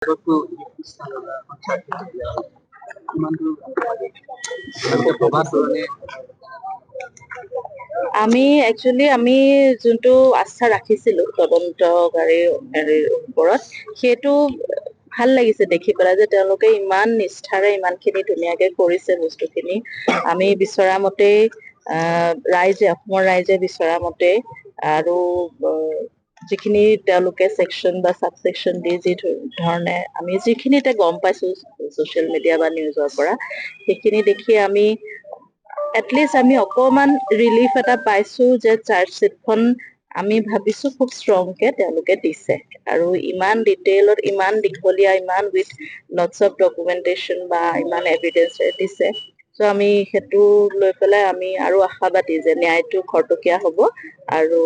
ಇವತ್ತು ಈ ಸ್ಥಾನದ ಪಕ್ಷ কিমানটো প্ৰভাৱৰণে আমি যোনটো আস্থা ৰাখিছিলো তদন্তকাৰীৰ ওপৰত সেইটো ভাল লাগিছে দেখি পেলাই যে তেওঁলোকে ইমান নিষ্ঠাৰে ইমানখিনি ধুনীয়াকে কৰিছে বস্তুখিনি আমি বিচৰা মতেই অসমৰ ৰাইজে বিচৰা মতে আৰু যিখিনি তেওঁলোকে সেকশন বা সাব সেকশন দি যি ধৰণে আমি যিখিনি এটা গম পাইছো সোশ্যাল মিডিয়া বা নিউজৰ পৰা সেইখিনি দেখি আমি এটলিষ্ট আমি অকমান ৰিলিফ এটা পাইছো যে চাৰ্জশ্বিটখন আমি ভাবিছো খুব ষ্ট্ৰংকে তেওঁলোকে দিছে আৰু ইমান ডিটেইলত ইমান দীঘলীয়া ইমান উইথ লটছ অফ ডকুমেন্টেশন বা ইমান এভিডেন্স দিছে চ' আমি সেইটো লৈ পেলাই আমি আৰু আশাবাদী যে ন্যায়টো খৰতকীয়া হ'ব আৰু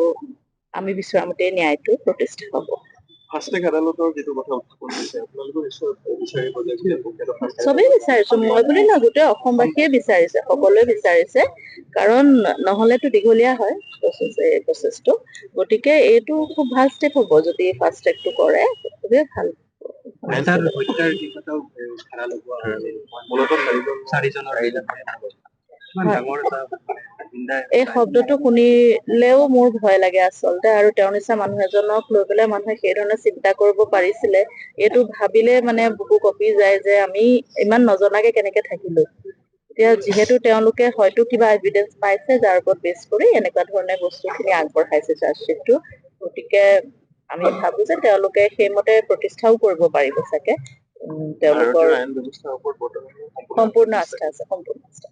আমি বিচৰা মতে ন্যায়টো প্ৰতিষ্ঠা হ'ব। ফাষ্টেগ আদালতৰ যিটো কথা উত্থাপন হৈছে আপোনালোকৰ নিশ্চয় বিচাৰিব যে চবেই বিচাৰিছো মই বুলি নহয় গোটেই অসমবাসীয়ে বিচাৰিছে সকলোৱে বিচাৰিছে কাৰণ নহলেতো দীঘলীয়া হয় প্ৰচেছটো গতিকে এইটো খুব ভাল ষ্টেপ হ'ব যদি ফাষ্ট ট্ৰেকটো কৰে খুবেই ভাল। হত্যাৰ দিশতো ধাৰা লগোৱা মূলতঃ চাৰিজনৰ এই শব্দটো শুনিলেও মোৰ ভয় লাগে আচলতে আৰু তেওঁৰ নিচিনা মানুহ এজনক লৈ পেলাই মানুহে সেই ধৰণে চিন্তা কৰিব পাৰিছিলে এইটো ভাবিলে মানে বুকু কঁপি যায় যে আমি ইমান নজনাকে কেনেকে থাকিলো এতিয়া যিহেতু তেওঁলোকে হয়তো কিবা এভিডেন্স পাইছে যাৰ ওপৰত বেছ কৰি এনেকুৱা ধৰণে বস্তুখিনি আগবঢ়াইছে চাৰ্জশ্বিটটো গতিকে আমি ভাবো যে তেওঁলোকে সেইমতে প্ৰতিষ্ঠাও কৰিব পাৰিব চাগে তেওঁলোকৰ সম্পূৰ্ণ আস্থা আছে সম্পূৰ্ণ আস্থা